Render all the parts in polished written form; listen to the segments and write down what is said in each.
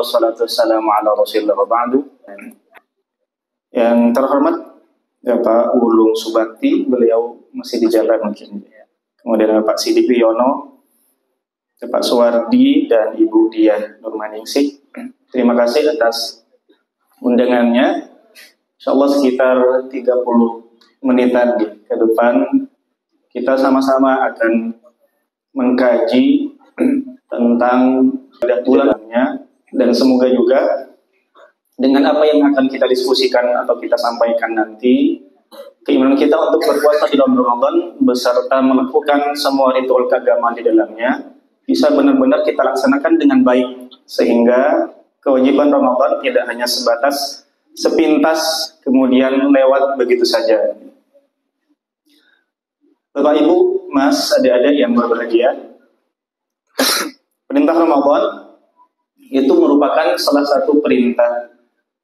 wassalatu wassalamu ala rasulillah wa ba'du. Yang terhormat Bapak Wulung Subakti, beliau masih di jalan mungkin. Kemudian Bapak Sidik Wiono, Bapak Suwardi, dan Ibu Diah Nurmaningsih. Terima kasih atas undangannya. Insyaallah sekitar 30 menitan ke depan kita sama-sama akan mengkaji tentang bulannya, dan semoga juga dengan apa yang akan kita diskusikan atau kita sampaikan nanti, keinginan kita untuk berpuasa di dalam Ramadan beserta melakukan semua ritual keagamaan di dalamnya bisa benar-benar kita laksanakan dengan baik, sehingga kewajiban Ramadan tidak hanya sebatas sepintas kemudian lewat begitu saja. Bapak Ibu, Mas, adik-adik yang berbahagia, perintah Ramadan itu merupakan salah satu perintah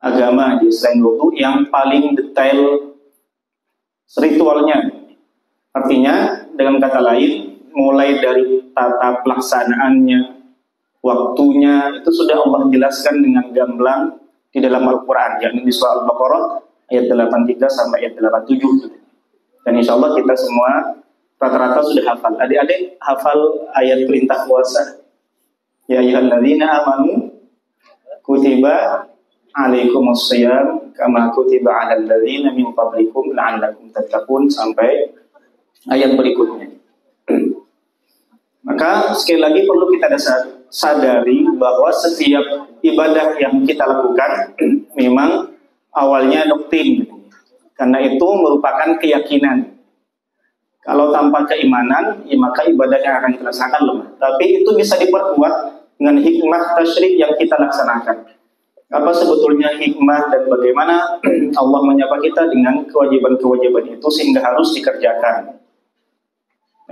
agama di selain wudu yang paling detail ritualnya. Artinya, dengan kata lain, mulai dari tata pelaksanaannya, waktunya, itu sudah Allah jelaskan dengan gamblang di dalam Al-Quran, yakni di surah Al-Baqarah ayat 83 sampai ayat 87. Dan insya Allah kita semua rata-rata sudah hafal. Adik-adik hafal ayat perintah puasa. Ya ayyuhalladzina amanu kutiba alaikumusshiyam kama kutiba 'alal ladzina min qablikum la'allakum tattaqun sampai ayat berikutnya. Maka sekali lagi perlu kita sadari bahwa setiap ibadah yang kita lakukan memang awalnya doktrin, karena itu merupakan keyakinan. Kalau tanpa keimanan, ya maka ibadahnya akan dilaksanakan lemah. Tapi itu bisa diperkuat dengan hikmah tasyrik yang kita laksanakan. Apa sebetulnya hikmah dan bagaimana Allah menyapa kita dengan kewajiban-kewajiban itu sehingga harus dikerjakan.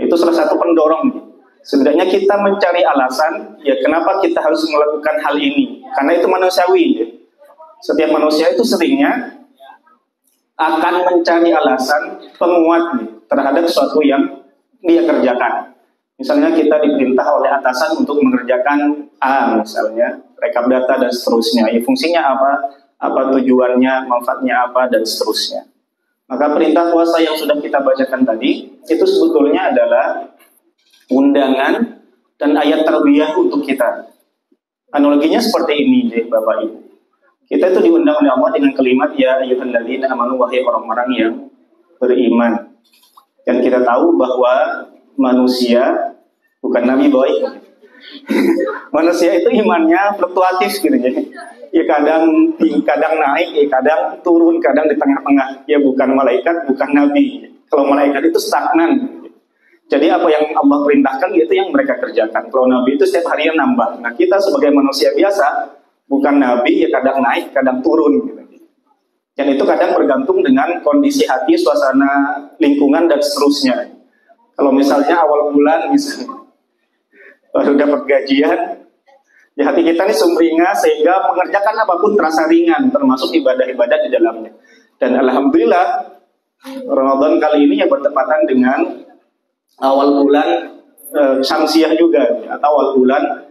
Itu salah satu pendorong. Sebenarnya kita mencari alasan, ya kenapa kita harus melakukan hal ini. Karena itu manusiawi. Ya. Setiap manusia itu seringnya akan mencari alasan penguat terhadap sesuatu yang dia kerjakan. Misalnya kita diperintah oleh atasan untuk mengerjakan A, misalnya rekap data dan seterusnya. Ya, fungsinya apa tujuannya, manfaatnya apa, dan seterusnya. Maka perintah puasa yang sudah kita bacakan tadi, itu sebetulnya adalah undangan dan ayat tarbiyah untuk kita. Analoginya seperti ini deh Bapak Ibu. Kita itu diundang oleh Allah dengan kalimat ya ayyuhalladzina amanu, wahai orang-orang yang beriman. Dan kita tahu bahwa manusia bukan nabi boy. Manusia itu imannya fluktuatif gitu ya. Ya kadang naik, ya kadang turun, kadang di tengah-tengah. Ya bukan malaikat, bukan nabi. Kalau malaikat itu stagnan. Jadi apa yang Allah perintahkan itu yang mereka kerjakan. Kalau nabi itu setiap hari yang nambah. Nah kita sebagai manusia biasa, bukan nabi, ya kadang naik, kadang turun gitu. Dan itu kadang bergantung dengan kondisi hati, suasana lingkungan, dan seterusnya. Kalau misalnya awal bulan, misalnya baru dapat gajian, ya hati kita ini sumringah sehingga mengerjakan apapun terasa ringan, termasuk ibadah-ibadah di dalamnya. Dan alhamdulillah, Ramadan kali ini yang bertepatan dengan awal bulan Syamsiah juga, atau awal bulan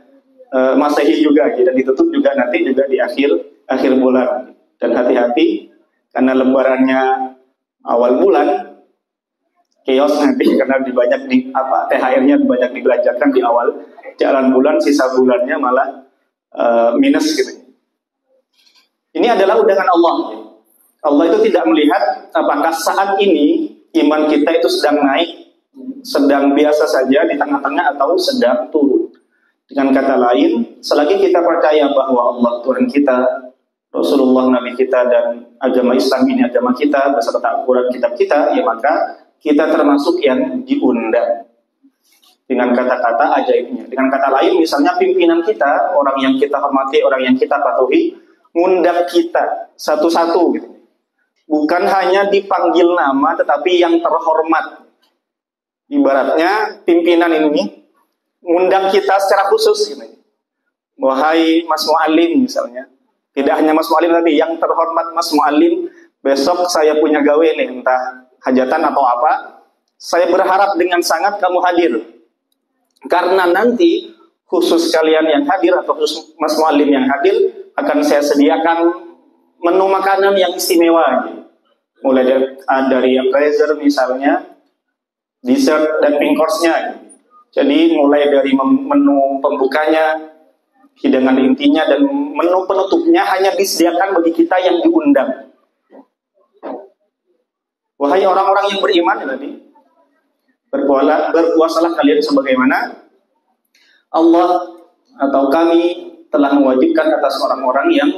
Masehi juga, dan ditutup juga nanti juga di akhir bulan. Dan hati-hati karena lebarannya awal bulan, chaos nanti karena THR-nya banyak dibelanjakan di awal jalan bulan, sisa bulannya malah minus gitu. Ini adalah undangan Allah. Allah itu tidak melihat apakah saat ini iman kita itu sedang naik, sedang biasa saja di tengah-tengah, atau sedang turun. Dengan kata lain, selagi kita percaya bahwa Allah Tuhan kita, Rasulullah Nabi kita, dan agama Islam ini agama kita beserta Al-Quran kitab kita, ya maka kita termasuk yang diundang dengan kata-kata ajaibnya. Dengan kata lain, misalnya pimpinan kita, orang yang kita hormati, orang yang kita patuhi, ngundang kita satu-satu gitu. Bukan hanya dipanggil nama, tetapi yang terhormat. Ibaratnya pimpinan ini ngundang kita secara khusus gitu. Wahai Mas Mu'alim misalnya. Tidak hanya Mas Mu'alim, tapi yang terhormat Mas Mu'alim, besok saya punya gawe nih, entah hajatan atau apa. Saya berharap dengan sangat kamu hadir. Karena nanti khusus kalian yang hadir atau khusus Mas Muallim yang hadir, akan saya sediakan menu makanan yang istimewa. Mulai dari appetizer misalnya, dessert dan main course-nya. Jadi mulai dari menu pembukanya, hidangan intinya, dan menu penutupnya hanya disediakan bagi kita yang diundang. Wahai orang-orang yang beriman, tadi berpuasalah kalian sebagaimana Allah atau kami telah mewajibkan atas orang-orang yang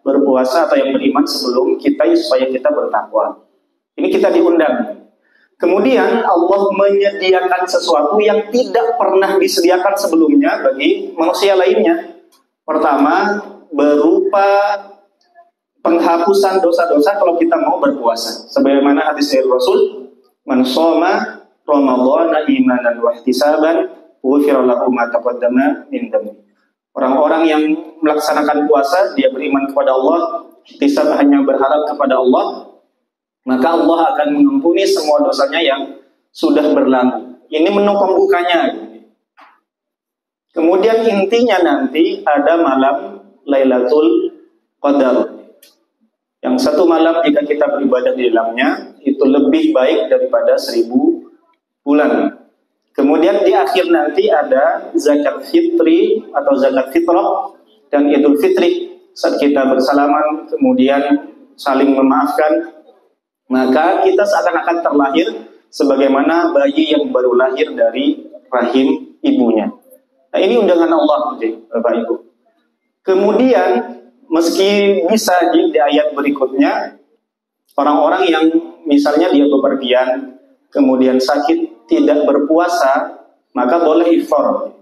berpuasa atau yang beriman sebelum kita, supaya kita bertakwa. Ini kita diundang. Kemudian Allah menyediakan sesuatu yang tidak pernah disediakan sebelumnya bagi manusia lainnya. Pertama, berupa penghapusan dosa-dosa kalau kita mau berpuasa. Sebagaimana hadis dari Rasul, "Man shoma Ramadhana imanan wa ihtisaban, ghufira lahu ma taqaddama min dhanbi." Orang-orang yang melaksanakan puasa, dia beriman kepada Allah, ihtisab hanya berharap kepada Allah, maka Allah akan mengampuni semua dosanya yang sudah berlalu. Ini menu pembukanya. Kemudian intinya nanti ada malam Lailatul Qadar. Yang satu malam jika kita beribadah di dalamnya, itu lebih baik daripada 1000 bulan. Kemudian di akhir nanti ada zakat fitri atau zakat fitrah dan idul fitri. Saat kita bersalaman kemudian saling memaafkan, maka kita seakan-akan terlahir sebagaimana bayi yang baru lahir dari rahim ibunya. Nah, ini undangan Allah, Bapak Ibu. Kemudian meski bisa di ayat berikutnya, orang-orang yang misalnya dia bepergian, kemudian sakit, tidak berpuasa, maka boleh iftar.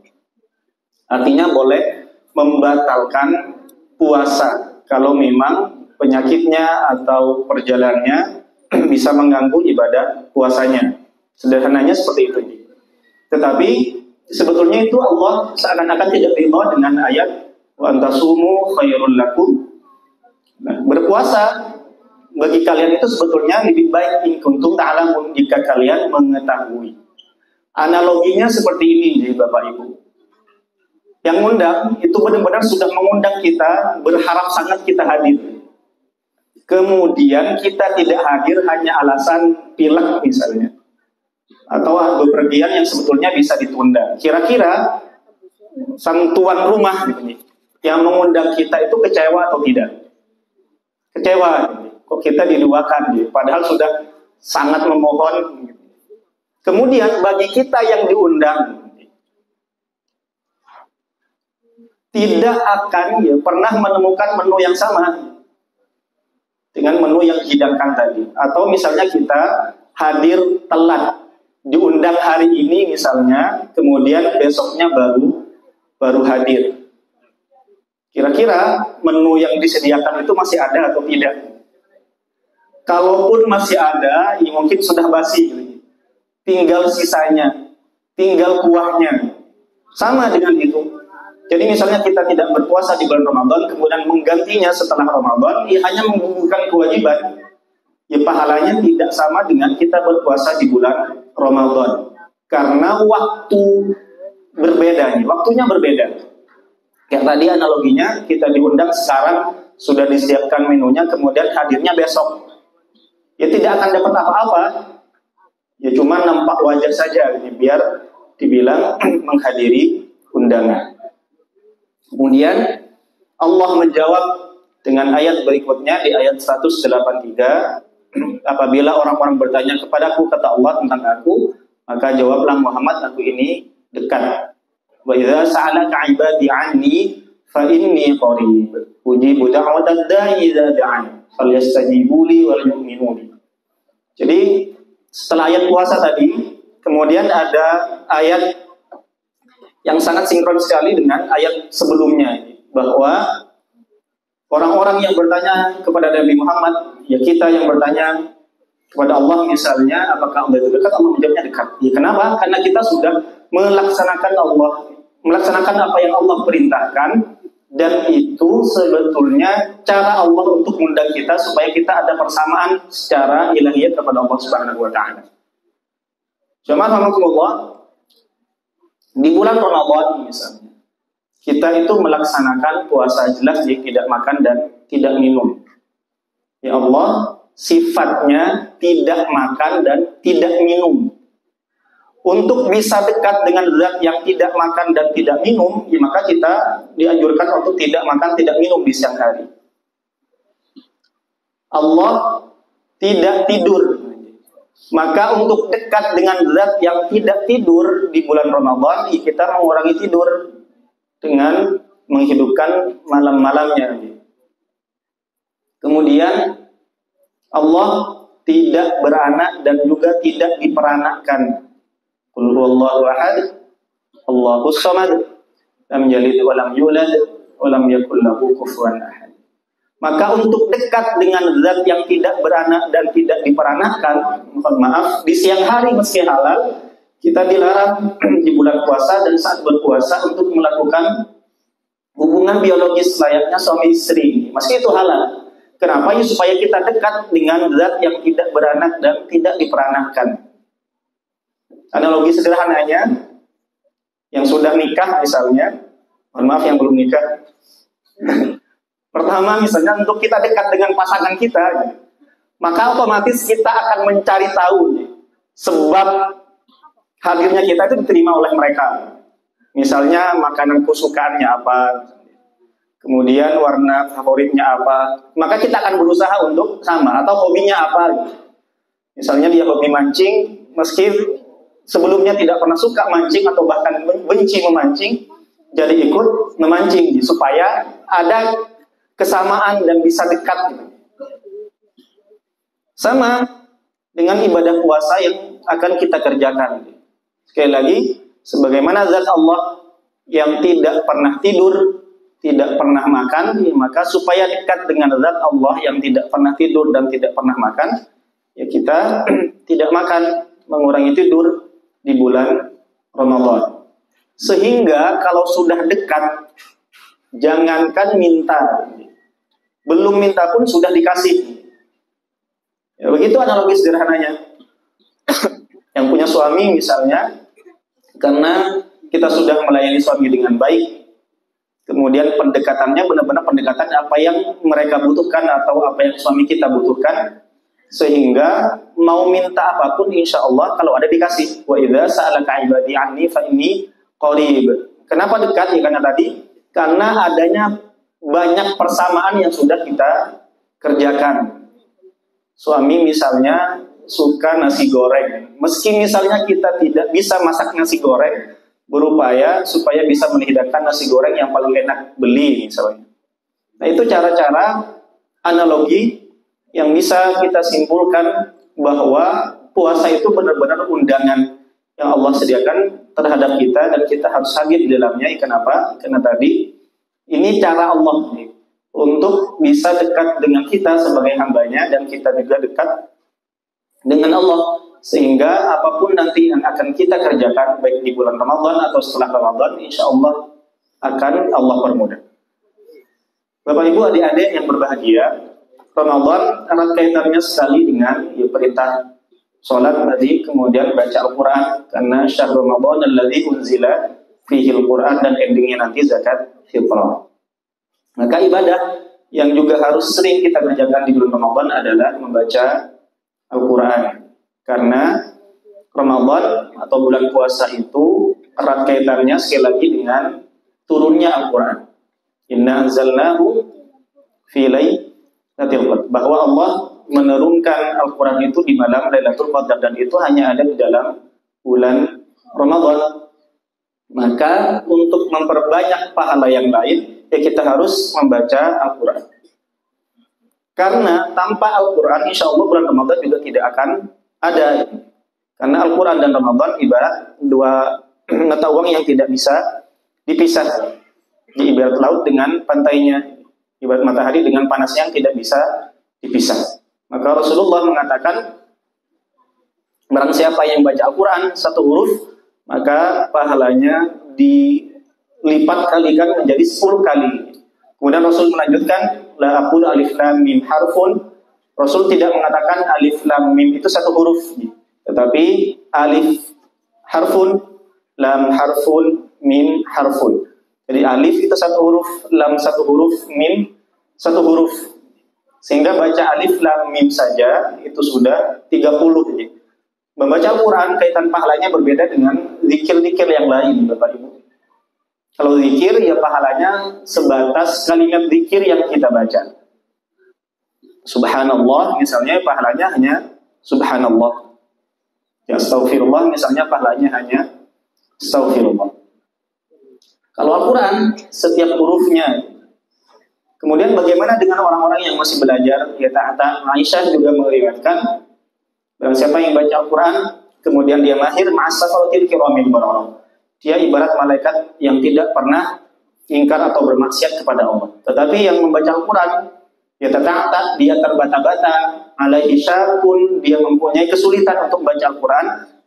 Artinya boleh membatalkan puasa kalau memang penyakitnya atau perjalanannya bisa mengganggu ibadah puasanya. Sederhananya seperti itu. Tetapi sebetulnya itu Allah seakan-akan tidak ridha dengan ayat wa antasumu khairul lakum. Nah, berpuasa bagi kalian itu sebetulnya lebih baik in kuntum ta'lamun, jika kalian mengetahui. Analoginya seperti ini, jadi Bapak Ibu. Yang undang itu benar-benar sudah mengundang kita, berharap sangat kita hadir. Kemudian kita tidak hadir hanya alasan pilek misalnya, atau bepergian yang sebetulnya bisa ditunda. Kira-kira sang tuan rumah yang mengundang kita itu kecewa atau tidak? Kecewa. Kok kita diduakan, padahal sudah sangat memohon. Kemudian bagi kita yang diundang, tidak akan pernah menemukan menu yang sama dengan menu yang dihidangkan tadi. Atau misalnya kita hadir telat, diundang hari ini misalnya, kemudian besoknya baru hadir. Kira-kira menu yang disediakan itu masih ada atau tidak? Kalaupun masih ada, ya mungkin sudah basi. Tinggal sisanya, tinggal kuahnya. Sama dengan itu. Jadi misalnya kita tidak berpuasa di bulan Ramadan, kemudian menggantinya setelah Ramadan, ya hanya menggugurkan kewajiban. Ya pahalanya tidak sama dengan kita berpuasa di bulan Ramadan. Karena waktu berbeda, waktunya berbeda. Kayak tadi analoginya, kita diundang sekarang, sudah disiapkan menunya, kemudian hadirnya besok. Ya tidak akan dapat apa-apa. Ya cuma nampak wajah saja, biar dibilang menghadiri undangan. Kemudian Allah menjawab dengan ayat berikutnya di ayat 183. Apabila orang-orang bertanya kepadaku, kata Allah tentang aku, maka jawablah Muhammad, aku ini dekat. Wa idza sa'alaka 'ibadi 'anni fa inni qarib ujibu da'watad da'i idza da'an falyastajibu li wal yu'minu bi. Jadi setelah ayat puasa tadi, kemudian ada ayat yang sangat sinkron sekali dengan ayat sebelumnya, bahwa orang-orang yang bertanya kepada Nabi Muhammad, ya kita yang bertanya kepada Allah misalnya, apakah Allah itu dekat? Allah menjawabnya dekat. Ya, kenapa? Karena kita sudah melaksanakan apa yang Allah perintahkan, dan itu sebetulnya cara Allah untuk mengundang kita supaya kita ada persamaan secara ilahiyah kepada Allah Subhanahu wa taala. Jemaah rahimakumullah, di bulan Ramadan misalnya, kita itu melaksanakan puasa jelas jadi tidak makan dan tidak minum. Ya Allah, sifatnya tidak makan dan tidak minum. Untuk bisa dekat dengan zat yang tidak makan dan tidak minum, ya maka kita dianjurkan untuk tidak makan, tidak minum di siang hari. Allah tidak tidur. Maka untuk dekat dengan zat yang tidak tidur di bulan Ramadan, ya kita mengurangi tidur dengan menghidupkan malam-malamnya. Kemudian Allah tidak beranak dan juga tidak diperanakkan. Qul huwallahu ahad, Allahus samad, lam yalid wa lam yulad wa lam yakul lahu kufuwan ahad. Maka untuk dekat dengan zat yang tidak beranak dan tidak diperanakkan, mohon maaf, di siang hari meski halal, kita dilarang di bulan puasa dan saat berpuasa untuk melakukan hubungan biologis layaknya suami istri, meski itu halal. Kenapa? Ya supaya kita dekat dengan zat yang tidak beranak dan tidak diperanakkan. Analogi sederhananya, yang sudah nikah misalnya, mohon maaf yang belum nikah. Pertama misalnya untuk kita dekat dengan pasangan kita, maka otomatis kita akan mencari tahu sebab hadirnya kita itu diterima oleh mereka. Misalnya makanan kesukaannya apa, kemudian warna favoritnya apa, maka kita akan berusaha untuk sama, atau hobinya apa. Misalnya dia hobi mancing, meski sebelumnya tidak pernah suka mancing atau bahkan benci memancing, jadi ikut memancing supaya ada kesamaan dan bisa dekat. Sama dengan ibadah puasa yang akan kita kerjakan. Sekali lagi, sebagaimana zat Allah yang tidak pernah tidur, tidak pernah makan, maka supaya dekat dengan zat Allah yang tidak pernah tidur dan tidak pernah makan, ya kita tidak makan, mengurangi tidur di bulan Ramadan. Sehingga kalau sudah dekat, jangankan minta, belum minta pun sudah dikasih. Ya, begitu analogi sederhananya. Yang punya suami misalnya, karena kita sudah melayani suami dengan baik, kemudian pendekatannya benar-benar pendekatan apa yang mereka butuhkan atau apa yang suami kita butuhkan, sehingga mau minta apapun insya Allah kalau ada dikasih. Wa idza sa'alaka ibadi anni fa inni qarib. Kenapa dekat? Ya karena tadi, karena adanya banyak persamaan yang sudah kita kerjakan. Suami misalnya suka nasi goreng, meski misalnya kita tidak bisa masak nasi goreng, berupaya supaya bisa menghidangkan nasi goreng yang paling enak beli misalnya. Nah itu cara-cara analogi yang bisa kita simpulkan bahwa puasa itu benar-benar undangan yang Allah sediakan terhadap kita dan kita harus hadir di dalamnya. Kenapa? Karena tadi ini cara Allah untuk bisa dekat dengan kita sebagai hambanya dan kita juga dekat dengan Allah, sehingga apapun nanti yang akan kita kerjakan baik di bulan Ramadan atau setelah Ramadan, insya Allah akan Allah permudah. Bapak Ibu adik-adik yang berbahagia, Ramadan erat kaitannya sekali dengan perintah sholat tadi, kemudian baca Al-Quran, karena syahrul Ramadan alladzi unzila fihi Al-Quran, dan endingnya nanti zakat fitrah. Maka ibadah yang juga harus sering kita kerjakan di bulan Ramadan adalah membaca Al-Quran, karena Ramadan atau bulan puasa itu erat kaitannya sekali lagi dengan turunnya Al-Quran. Inna anzalnahu fi lailatul qadar, bahwa Allah menurunkan Al-Quran itu di malam Lailatul Qadar, dan itu hanya ada di dalam bulan Ramadan. Maka untuk memperbanyak pahala yang lain, ya kita harus membaca Al-Quran. Karena tanpa Al-Quran, insya Allah bulan Ramadan juga tidak akan ada. Karena Al-Quran dan Ramadan ibarat dua mata uang yang tidak bisa dipisah. Ibarat laut dengan pantainya, ibarat matahari dengan panasnya yang tidak bisa dipisah. Maka Rasulullah mengatakan, barang siapa yang baca Al-Quran satu huruf, maka pahalanya dilipat kalikan menjadi 10 kali. Kemudian Rasul melanjutkan, la aqulu alif lam mim harfun. Rasul tidak mengatakan alif lam mim itu satu huruf, tetapi alif harfun, lam harfun, mim harfun. Jadi alif itu satu huruf, lam satu huruf, mim satu huruf. Sehingga baca alif lam mim saja itu sudah 30. Jadi membaca Al-Quran kaitan pahalanya berbeda dengan zikir-zikir yang lain, Bapak Ibu. Kalau zikir ya pahalanya sebatas kalimat zikir yang kita baca. Subhanallah misalnya pahalanya hanya subhanallah. Ya astaghfirullah misalnya pahalanya hanya astaghfirullah. Kalau Al-Quran setiap hurufnya. Kemudian bagaimana dengan orang-orang yang masih belajar? Ya ta'ata Aisyah juga meriwayatkan barang siapa yang baca Al-Quran kemudian dia mahir ma'asafalatil kiramin barang. Dia ibarat malaikat yang tidak pernah ingkar atau bermaksiat kepada Allah. Tetapi yang membaca Al-Quran ya ta'ata dia terbata-bata alaihi syakun, dia mempunyai kesulitan untuk baca Al-Quran,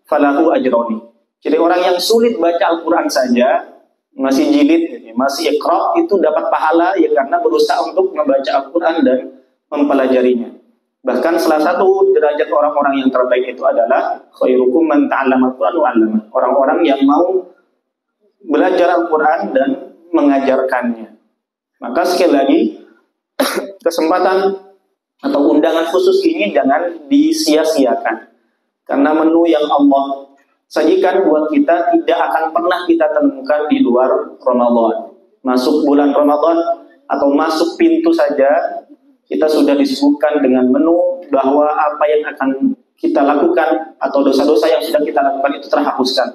falahu ajroni. Jadi orang yang sulit baca Al-Quran saja, masih jilid, masih iqra, itu dapat pahala ya karena berusaha untuk membaca Al-Quran dan mempelajarinya. Bahkan salah satu derajat orang-orang yang terbaik itu adalah khairukum man ta'allama Al-Quran wa 'allama. Orang-orang yang mau belajar Al-Quran dan mengajarkannya. Maka sekali lagi kesempatan atau undangan khusus ini jangan disia-siakan. Karena menu yang Allah sajikan buat kita tidak akan pernah kita temukan di luar Ramadan. Masuk bulan Ramadan atau masuk pintu saja kita sudah disebutkan dengan menu bahwa apa yang akan kita lakukan atau dosa-dosa yang sudah kita lakukan itu terhapuskan.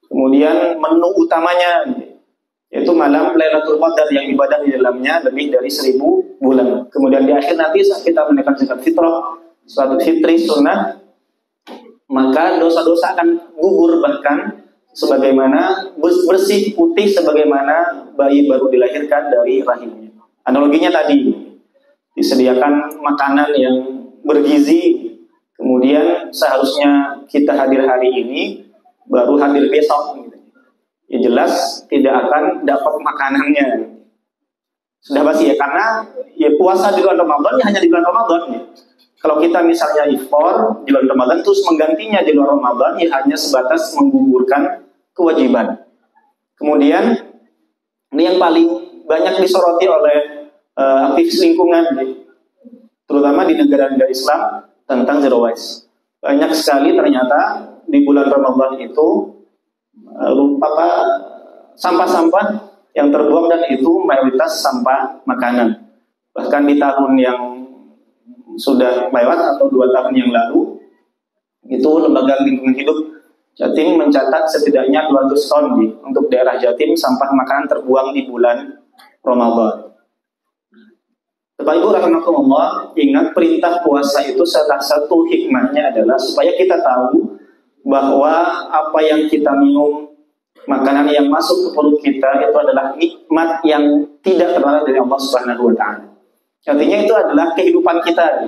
Kemudian menu utamanya yaitu malam Lailatul Qadar yang ibadah di dalamnya lebih dari 1000 bulan. Kemudian di akhir nanti saat kita menaikkan zakat fitrah, suatu fitri sunnah, maka dosa-dosa akan gugur bahkan sebagaimana bersih putih sebagaimana bayi baru dilahirkan dari rahimnya. Analoginya tadi disediakan makanan yang bergizi, kemudian seharusnya kita hadir hari ini baru hadir besok. Ya jelas tidak akan dapat makanannya. Sudah pasti ya, karena ya puasa di bulan Ramadan ya hanya di bulan Ramadan ya. Kalau kita misalnya iftar di bulan Ramadan terus menggantinya di luar Ramadan ya hanya sebatas menggugurkan kewajiban. Kemudian ini yang paling banyak disoroti oleh aktivis lingkungan ya, terutama di negara-negara Islam tentang zero waste. Banyak sekali ternyata di bulan Ramadan itu sampah-sampah yang terbuang dan itu mayoritas sampah makanan. Bahkan di tahun yang sudah lewat atau 2 tahun yang lalu itu Lembaga Lingkungan Hidup Jatim mencatat setidaknya 200 ton untuk daerah Jatim sampah makanan terbuang di bulan Ramadan. Bapak Ibu rahimakumullah, ingat perintah puasa itu salah satu hikmahnya adalah supaya kita tahu bahwa apa yang kita minum, makanan yang masuk ke perut kita itu adalah nikmat yang tidak terbatas dari Allah Subhanahu wa taala. Artinya itu adalah kehidupan kita.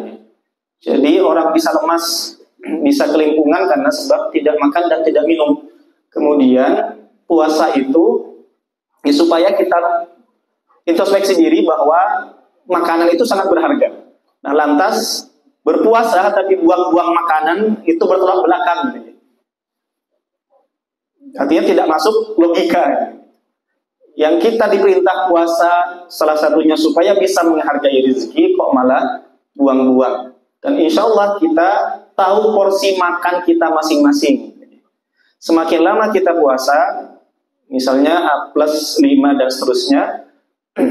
Jadi orang bisa lemas, bisa kelimpungan karena sebab tidak makan dan tidak minum. Kemudian puasa itu ya, supaya kita introspeksi diri bahwa makanan itu sangat berharga. Nah lantas berpuasa tapi buang-buang makanan itu bertolak belakang. Artinya tidak masuk logika. Yang kita diperintah puasa salah satunya supaya bisa menghargai rezeki kok malah buang-buang. Dan insya Allah kita tahu porsi makan kita masing-masing. Semakin lama kita puasa, misalnya A+5 dan seterusnya,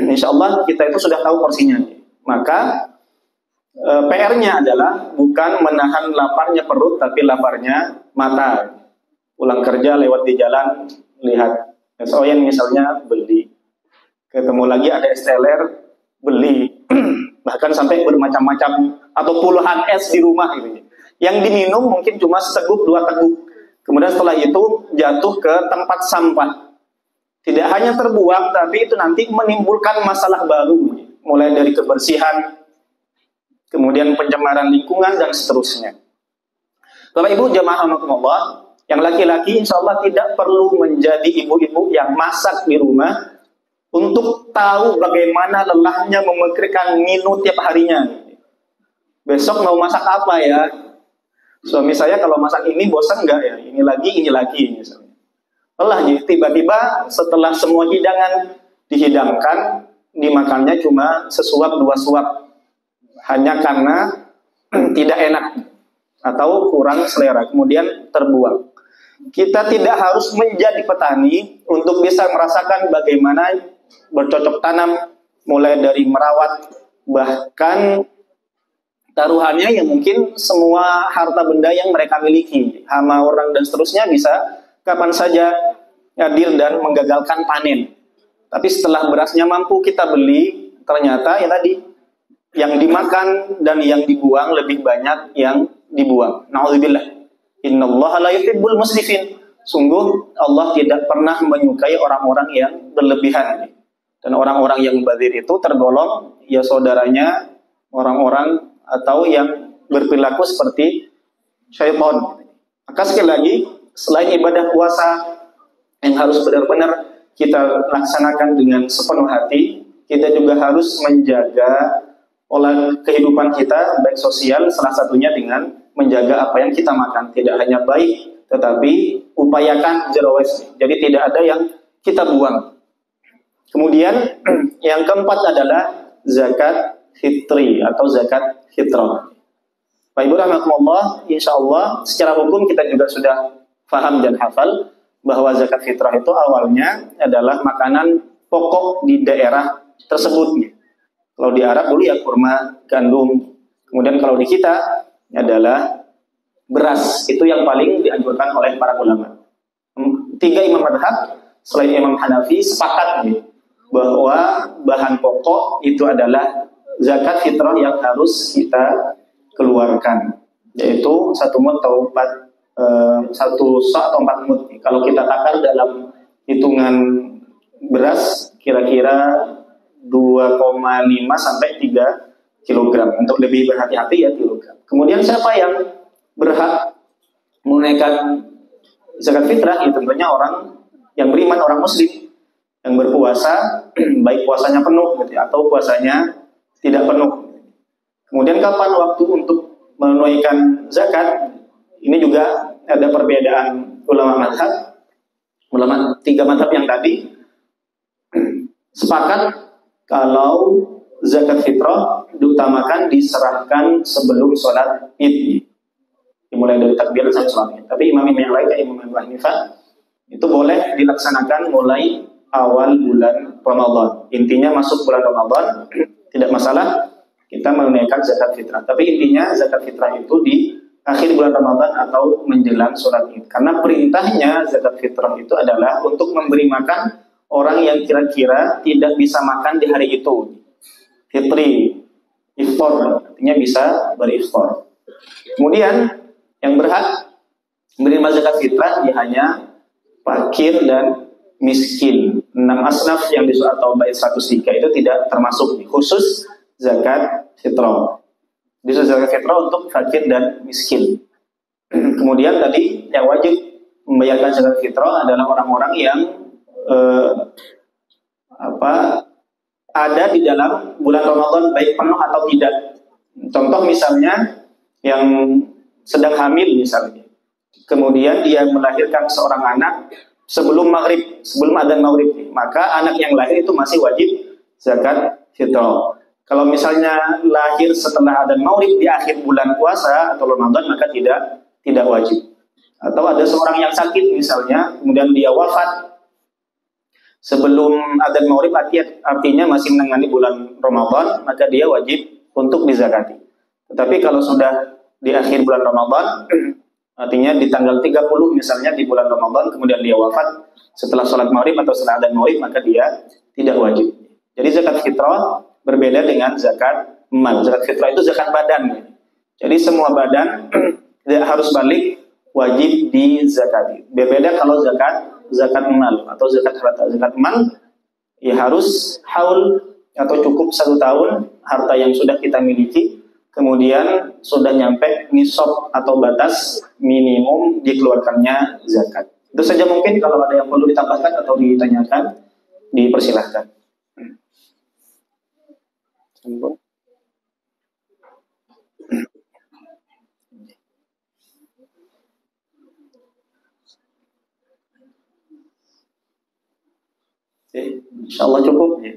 insya Allah kita itu sudah tahu porsinya. Maka PR-nya adalah bukan menahan laparnya perut, tapi laparnya mata. Pulang kerja lewat di jalan, lihat es oyen misalnya, beli. Ketemu lagi ada es teler, beli. Bahkan sampai bermacam-macam atau puluhan es di rumah gitu. Yang diminum mungkin cuma seteguk 2 teguk. Kemudian setelah itu jatuh ke tempat sampah. Tidak hanya terbuang, tapi itu nanti menimbulkan masalah baru. Mulai dari kebersihan, kemudian pencemaran lingkungan dan seterusnya. Bapak Ibu jamaah rahimakumullah, yang laki-laki insya Allah tidak perlu menjadi ibu-ibu yang masak di rumah untuk tahu bagaimana lelahnya memikirkan menu tiap harinya. Besok mau masak apa ya? Suami saya kalau masak ini bosan enggak ya? Ini lagi misalnya. Lelah, jadi tiba-tiba setelah semua hidangan dihidangkan, dimakannya cuma sesuap dua suap, hanya karena tidak enak atau kurang selera, kemudian terbuang. Kita tidak harus menjadi petani untuk bisa merasakan bagaimana bercocok tanam, mulai dari merawat, bahkan taruhannya yang mungkin semua harta benda yang mereka miliki, hama orang dan seterusnya, bisa kapan saja hadir dan menggagalkan panen. Tapi setelah berasnya mampu kita beli, ternyata ya tadi, yang dimakan dan yang dibuang lebih banyak yang dibuang. Na'udzubillah. Innallaha la yuhibbul musrifin. Sungguh Allah tidak pernah menyukai orang-orang yang berlebihan. Dan orang-orang yang mubadzir itu tergolong ya saudaranya orang-orang atau yang berperilaku seperti syaitan. Maka sekali lagi, selain ibadah puasa yang harus benar-benar kita laksanakan dengan sepenuh hati, kita juga harus menjaga pola kehidupan kita, baik sosial, salah satunya dengan menjaga apa yang kita makan. Tidak hanya baik, tetapi upayakan zero waste. Jadi tidak ada yang kita buang. Kemudian yang keempat adalah zakat fitri atau zakat fitrah. Pak Ibu rahmatullah, insya Allah secara hukum kita juga sudah paham dan hafal bahwa zakat fitrah itu awalnya adalah makanan pokok di daerah tersebut. Kalau di Arab dulu ya kurma, gandum. Kemudian kalau di kita adalah beras. Itu yang paling dianjurkan oleh para ulama. 3 imam madhab selain Imam Hanafi sepakat bahwa bahan pokok itu adalah zakat fitrah yang harus kita keluarkan, yaitu 1 mud atau 1 sa' atau 4 mud. Kalau kita takar dalam hitungan beras kira-kira 2,5 sampai 3 kilogram. Untuk lebih berhati-hati ya kilogram. Kemudian siapa yang berhak menunaikan zakat fitrah? Ya tentunya orang yang beriman, orang muslim yang berpuasa, baik puasanya penuh gitu, atau puasanya tidak penuh. Kemudian kapan waktu untuk menunaikan zakat? Ini juga ada perbedaan ulama mazhab. Ulama 3 mazhab yang tadi sepakat kalau zakat fitrah diutamakan diserahkan sebelum sholat id, dimulai dari takbir sampai sholat id. Tapi imam yang lain kayak Imam Abu Hanifah itu boleh dilaksanakan mulai awal bulan Ramadan. Intinya masuk bulan Ramadan tidak masalah kita menunaikan zakat fitrah. Tapi intinya zakat fitrah itu di akhir bulan Ramadan atau menjelang sholat id. Karena perintahnya zakat fitrah itu adalah untuk memberi makan orang yang kira-kira tidak bisa makan di hari itu. Fitri, iftar, artinya bisa beriftar. Kemudian yang berhak menerima zakat fitrah ya hanya fakir dan miskin. 6 asnaf yang di surat Taubah 103 itu tidak termasuk, khusus zakat fitrah. Khusus zakat fitrah untuk fakir dan miskin. Kemudian tadi yang wajib membayarkan zakat fitrah adalah orang-orang yang ada di dalam bulan Ramadan baik penuh atau tidak. Contoh misalnya yang sedang hamil misalnya, kemudian dia melahirkan seorang anak sebelum maghrib, sebelum adzan maghrib, maka anak yang lahir itu masih wajib zakat fitrah. Kalau misalnya lahir setelah adzan maghrib di akhir bulan puasa atau Ramadan, maka tidak wajib. Atau ada seorang yang sakit misalnya, kemudian dia wafat sebelum adzan maghrib, artinya masih menangani bulan Ramadan, maka dia wajib untuk dizakati. Tetapi kalau sudah di akhir bulan Ramadan, artinya di tanggal 30 misalnya di bulan Ramadan, kemudian dia wafat setelah sholat maghrib atau setelah adzan maghrib, maka dia tidak wajib. Jadi zakat fitrah berbeda dengan zakat mal. Zakat fitrah itu zakat badan. Jadi semua badan harus balik, wajib dizakati. Berbeda kalau zakat mal atau zakat harta. Zakat mal ya harus haul atau cukup 1 tahun harta yang sudah kita miliki, kemudian sudah nyampe nisab atau batas minimum dikeluarkannya zakat. Itu saja mungkin. Kalau ada yang perlu ditambahkan atau ditanyakan, dipersilahkan. Insya Allah cukup ya.